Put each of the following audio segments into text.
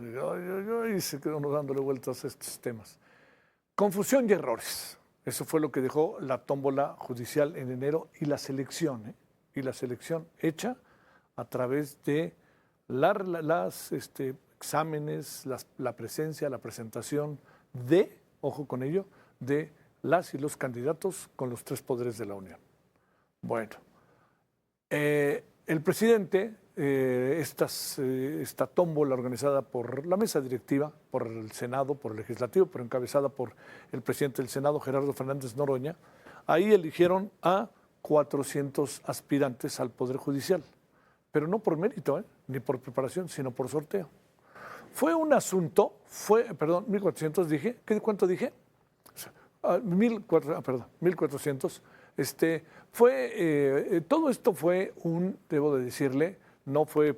Y se quedó uno dándole vueltas a estos temas. Confusión y errores. Eso fue lo que dejó la tómbola judicial en enero y la selección, ¿eh? Y la selección hecha a través de las exámenes, la presencia, la presentación de, ojo con ello, de las y los candidatos con los tres poderes de la Unión. Bueno, el presidente, esta tómbola organizada por la mesa directiva, por el Senado, por el Legislativo, pero encabezada por el presidente del Senado, Gerardo Fernández Noroña, ahí eligieron a 400 aspirantes al Poder Judicial, pero no por mérito, ni por preparación, sino por sorteo. Fue un asunto, 1.400 dije, ¿cuánto dije? 1.400. Todo esto fue debo de decirle, no fue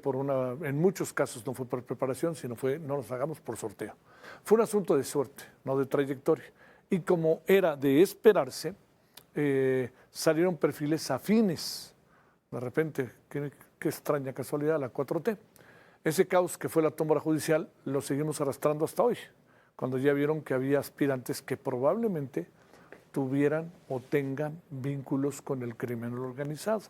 en muchos casos no fue por preparación, sino no nos hagamos por sorteo. Fue un asunto de suerte, no de trayectoria. Y como era de esperarse, salieron perfiles afines. De repente, qué extraña casualidad, la 4T. Ese caos que fue la tómbola judicial lo seguimos arrastrando hasta hoy, cuando ya vieron que había aspirantes que probablemente tuvieran o tengan vínculos con el crimen organizado.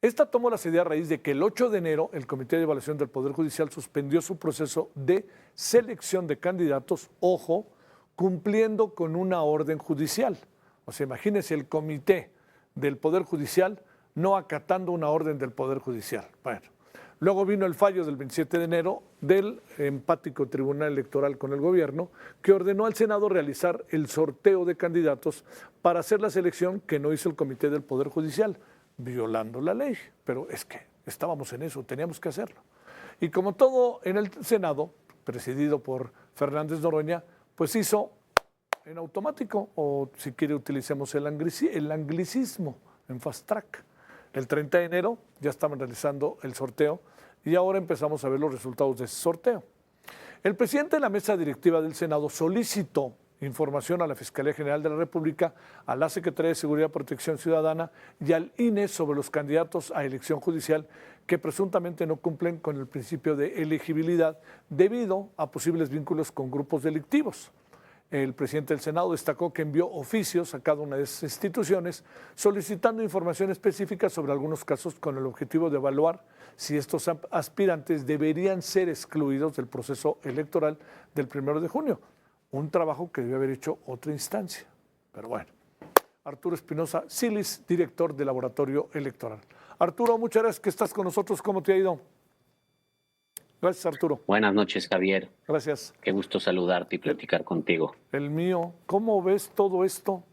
Esta tómbola se dio a raíz de que el 8 de enero el Comité de Evaluación del Poder Judicial suspendió su proceso de selección de candidatos, ojo, cumpliendo con una orden judicial. O sea, imagínense el Comité del Poder Judicial no acatando una orden del Poder Judicial. Bueno, luego vino el fallo del 27 de enero del empático Tribunal Electoral con el gobierno, que ordenó al Senado realizar el sorteo de candidatos para hacer la selección que no hizo el Comité del Poder Judicial, violando la ley. Pero es que estábamos en eso, teníamos que hacerlo. Y como todo en el Senado, presidido por Fernández Noroña, pues hizo en automático, o si quiere utilicemos el anglicismo, en fast track. El 30 de enero ya estaban realizando el sorteo y ahora empezamos a ver los resultados de ese sorteo. El presidente de la mesa directiva del Senado solicitó información a la Fiscalía General de la República, a la Secretaría de Seguridad y Protección Ciudadana y al INE sobre los candidatos a elección judicial que presuntamente no cumplen con el principio de elegibilidad debido a posibles vínculos con grupos delictivos. El presidente del Senado destacó que envió oficios a cada una de esas instituciones solicitando información específica sobre algunos casos con el objetivo de evaluar si estos aspirantes deberían ser excluidos del proceso electoral del 1 de junio. Un trabajo que debe haber hecho otra instancia. Pero bueno, Arturo Espinosa Silis, director del Laboratorio Electoral. Arturo, muchas gracias que estás con nosotros. ¿Cómo te ha ido? Gracias, Arturo. Buenas noches, Javier. Gracias. Qué gusto saludarte y platicar contigo. El mío. ¿Cómo ves todo esto?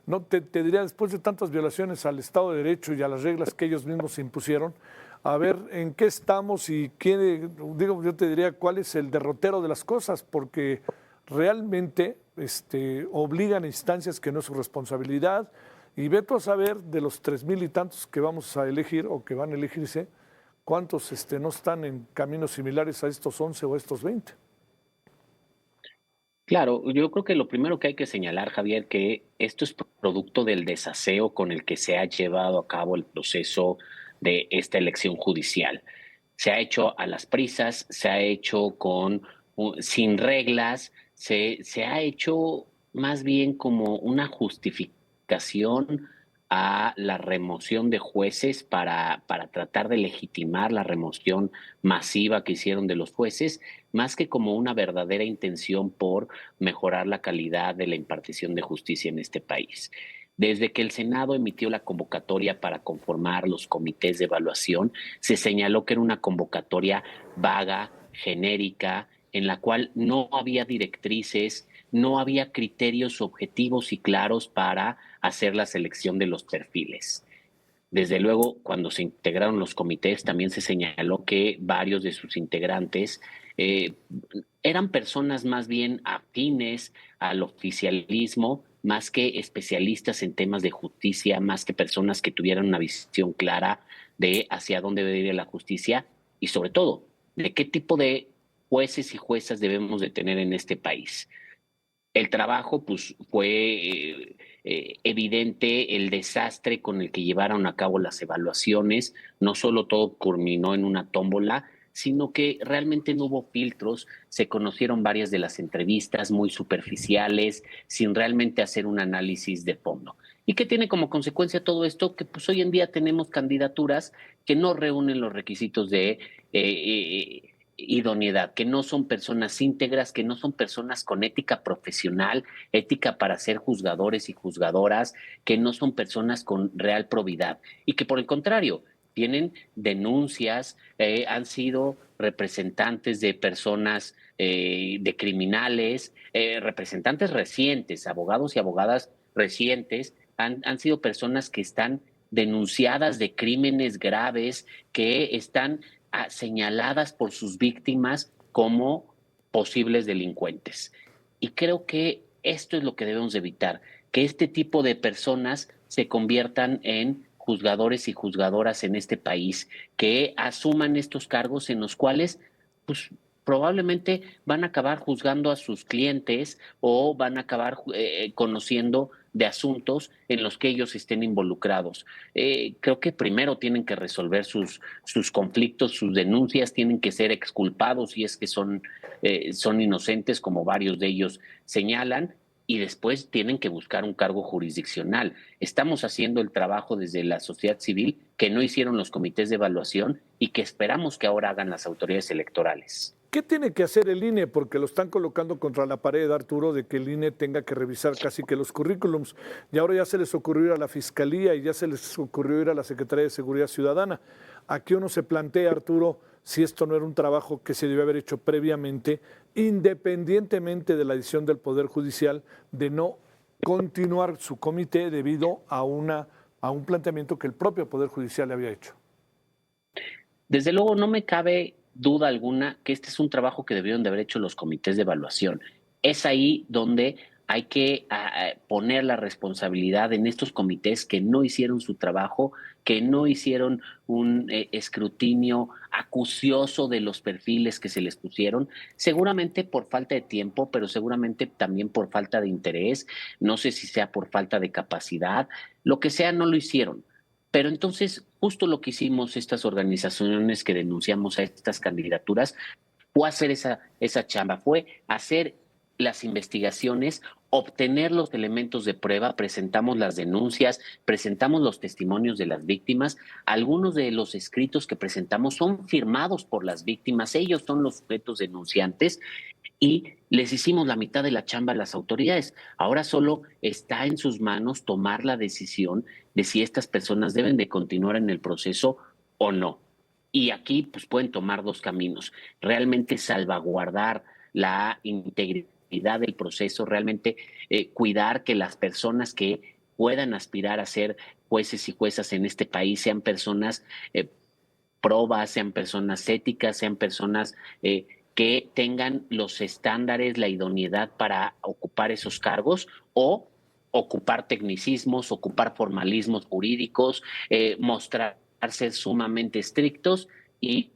No te diría, después de tantas violaciones al Estado de Derecho y a las reglas que ellos mismos se impusieron, a ver en qué estamos y yo te diría cuál es el derrotero de las cosas, porque realmente obligan a instancias que no es su responsabilidad. Y vete a saber de los 3,000 y tantos que vamos a elegir o que van a elegirse, ¿cuántos no están en caminos similares a estos 11 o estos 20? Claro, yo creo que lo primero que hay que señalar, Javier, que esto es producto del desaseo con el que se ha llevado a cabo el proceso de esta elección judicial. Se ha hecho a las prisas, se ha hecho sin reglas, se ha hecho más bien como una justificación a la remoción de jueces para tratar de legitimar la remoción masiva que hicieron de los jueces, más que como una verdadera intención por mejorar la calidad de la impartición de justicia en este país. Desde que el Senado emitió la convocatoria para conformar los comités de evaluación, se señaló que era una convocatoria vaga, genérica, en la cual no había directrices, no había criterios objetivos y claros para hacer la selección de los perfiles. Desde luego, cuando se integraron los comités, también se señaló que varios de sus integrantes eran personas más bien afines al oficialismo, más que especialistas en temas de justicia, más que personas que tuvieran una visión clara de hacia dónde debe ir la justicia y sobre todo, de qué tipo de jueces y juezas debemos de tener en este país. El trabajo pues fue evidente el desastre con el que llevaron a cabo las evaluaciones. No solo todo culminó en una tómbola, sino que realmente no hubo filtros, se conocieron varias de las entrevistas muy superficiales, sin realmente hacer un análisis de fondo. ¿Y qué tiene como consecuencia todo esto? Que pues hoy en día tenemos candidaturas que no reúnen los requisitos de idoneidad, que no son personas íntegras, que no son personas con ética profesional, ética para ser juzgadores y juzgadoras, que no son personas con real probidad y que por el contrario tienen denuncias, han sido representantes de personas, de criminales, representantes recientes, abogados y abogadas recientes, han sido personas que están denunciadas de crímenes graves, que están señaladas por sus víctimas como posibles delincuentes. Y creo que esto es lo que debemos evitar, que este tipo de personas se conviertan en juzgadores y juzgadoras en este país, que asuman estos cargos en los cuales, pues, probablemente van a acabar juzgando a sus clientes o van a acabar conociendo de asuntos en los que ellos estén involucrados. Creo que primero tienen que resolver sus conflictos, sus denuncias, tienen que ser exculpados si es que son inocentes, como varios de ellos señalan, y después tienen que buscar un cargo jurisdiccional. Estamos haciendo el trabajo desde la sociedad civil que no hicieron los comités de evaluación y que esperamos que ahora hagan las autoridades electorales. ¿Qué tiene que hacer el INE? Porque lo están colocando contra la pared, Arturo, de que el INE tenga que revisar casi que los currículums. Y ahora ya se les ocurrió ir a la Fiscalía y ya se les ocurrió ir a la Secretaría de Seguridad Ciudadana. Aquí uno se plantea, Arturo, si esto no era un trabajo que se debió haber hecho previamente, independientemente de la decisión del Poder Judicial de no continuar su comité debido a un planteamiento que el propio Poder Judicial le había hecho. Desde luego, no me cabe duda alguna que este es un trabajo que debieron de haber hecho los comités de evaluación. Es ahí donde hay que poner la responsabilidad en estos comités que no hicieron su trabajo, que no hicieron un escrutinio acucioso de los perfiles que se les pusieron, seguramente por falta de tiempo, pero seguramente también por falta de interés, no sé si sea por falta de capacidad, lo que sea, no lo hicieron. Pero entonces, justo lo que hicimos estas organizaciones que denunciamos a estas candidaturas fue hacer esa chamba, fue hacer las investigaciones, obtener los elementos de prueba, presentamos las denuncias, presentamos los testimonios de las víctimas. Algunos de los escritos que presentamos son firmados por las víctimas, ellos son los sujetos denunciantes y les hicimos la mitad de la chamba a las autoridades. Ahora solo está en sus manos tomar la decisión de si estas personas deben de continuar en el proceso o no. Y aquí pues pueden tomar dos caminos: realmente salvaguardar la integridad del proceso, realmente cuidar que las personas que puedan aspirar a ser jueces y juezas en este país sean personas probas, sean personas éticas, sean personas que tengan los estándares, la idoneidad para ocupar esos cargos, o ocupar tecnicismos, ocupar formalismos jurídicos, mostrarse sumamente estrictos y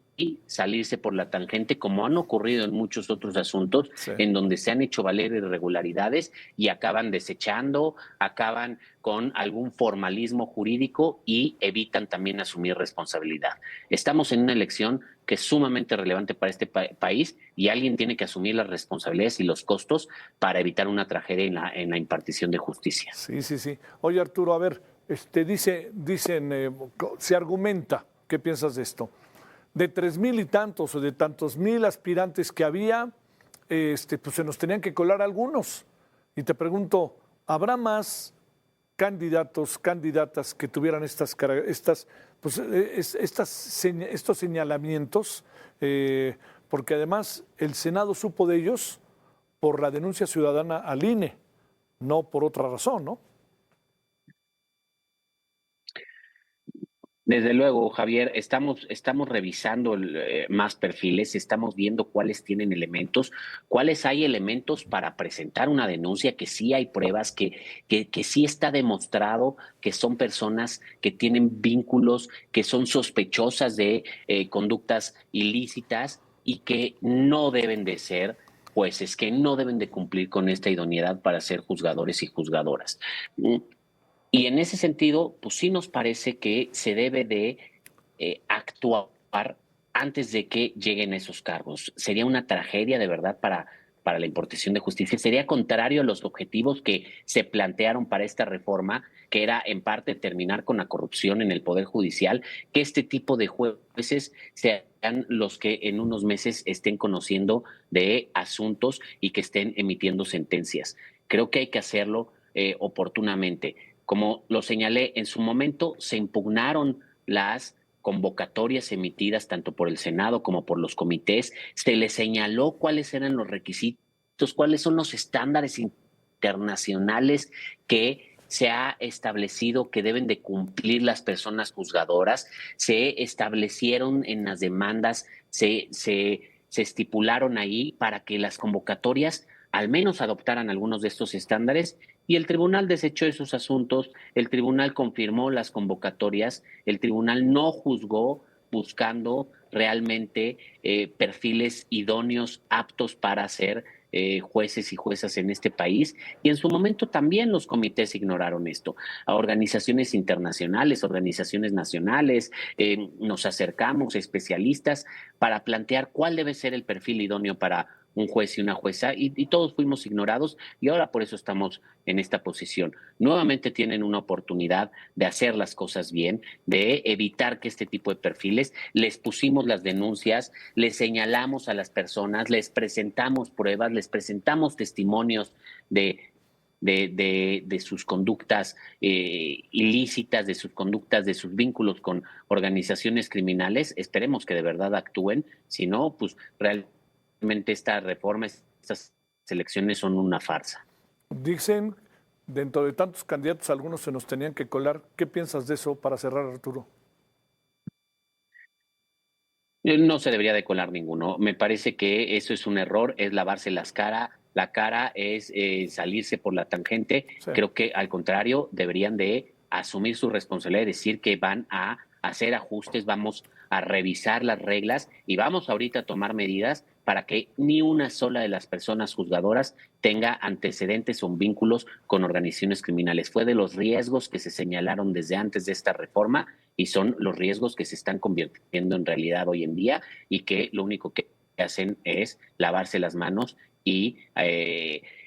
salirse por la tangente, como han ocurrido en muchos otros asuntos, sí, en donde se han hecho valer irregularidades y acaban desechando, acaban con algún formalismo jurídico y evitan también asumir responsabilidad. Estamos en una elección que es sumamente relevante para este país y alguien tiene que asumir las responsabilidades y los costos para evitar una tragedia en la impartición de justicia. Sí, sí, sí. Oye, Arturo, a ver, se argumenta, ¿qué piensas de esto? De 3,000 y tantos o de tantos mil aspirantes que había, pues se nos tenían que colar algunos. Y te pregunto, ¿habrá más candidatos, candidatas que tuvieran estos señalamientos? Porque además el Senado supo de ellos por la denuncia ciudadana al INE, no por otra razón, ¿no? Desde luego, Javier, estamos revisando más perfiles, estamos viendo cuáles tienen elementos, cuáles hay elementos para presentar una denuncia, que sí hay pruebas, que sí está demostrado que son personas que tienen vínculos, que son sospechosas de conductas ilícitas y que no deben de ser jueces, que no deben de cumplir con esta idoneidad para ser juzgadores y juzgadoras. Y en ese sentido, pues sí nos parece que se debe de actuar antes de que lleguen a esos cargos. Sería una tragedia de verdad para la impartición de justicia. Sería contrario a los objetivos que se plantearon para esta reforma, que era en parte terminar con la corrupción en el Poder Judicial, que este tipo de jueces sean los que en unos meses estén conociendo de asuntos y que estén emitiendo sentencias. Creo que hay que hacerlo oportunamente. Como lo señalé, en su momento se impugnaron las convocatorias emitidas tanto por el Senado como por los comités, se les señaló cuáles eran los requisitos, cuáles son los estándares internacionales que se ha establecido que deben de cumplir las personas juzgadoras, se establecieron en las demandas, se estipularon ahí para que las convocatorias al menos adoptaran algunos de estos estándares y el tribunal desechó esos asuntos, el tribunal confirmó las convocatorias, el tribunal no juzgó buscando realmente perfiles idóneos, aptos para ser jueces y juezas en este país. Y en su momento también los comités ignoraron esto. A organizaciones internacionales, organizaciones nacionales, nos acercamos a especialistas para plantear cuál debe ser el perfil idóneo para un juez y una jueza, y todos fuimos ignorados y ahora por eso estamos en esta posición. Nuevamente tienen una oportunidad de hacer las cosas bien, de evitar que este tipo de perfiles, les pusimos las denuncias, les señalamos a las personas, les presentamos pruebas, les presentamos testimonios de sus conductas ilícitas, de sus conductas, de sus vínculos con organizaciones criminales. Esperemos que de verdad actúen, si no, pues realmente esta reforma, estas elecciones son una farsa. Dicen, dentro de tantos candidatos, algunos se nos tenían que colar. ¿Qué piensas de eso para cerrar, Arturo? No se debería de colar ninguno. Me parece que eso es un error, es lavarse la cara es salirse por la tangente. Sí. Creo que al contrario deberían de asumir su responsabilidad y decir que van a hacer ajustes, vamos a revisar las reglas y vamos ahorita a tomar medidas para que ni una sola de las personas juzgadoras tenga antecedentes o vínculos con organizaciones criminales. Fue de los riesgos que se señalaron desde antes de esta reforma y son los riesgos que se están convirtiendo en realidad hoy en día y que lo único que hacen es lavarse las manos y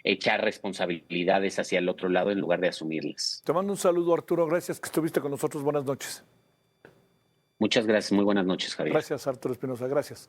echar responsabilidades hacia el otro lado en lugar de asumirlas. Te mando un saludo, Arturo. Gracias que estuviste con nosotros. Buenas noches. Muchas gracias. Muy buenas noches, Javier. Gracias, Arturo Espinosa. Gracias.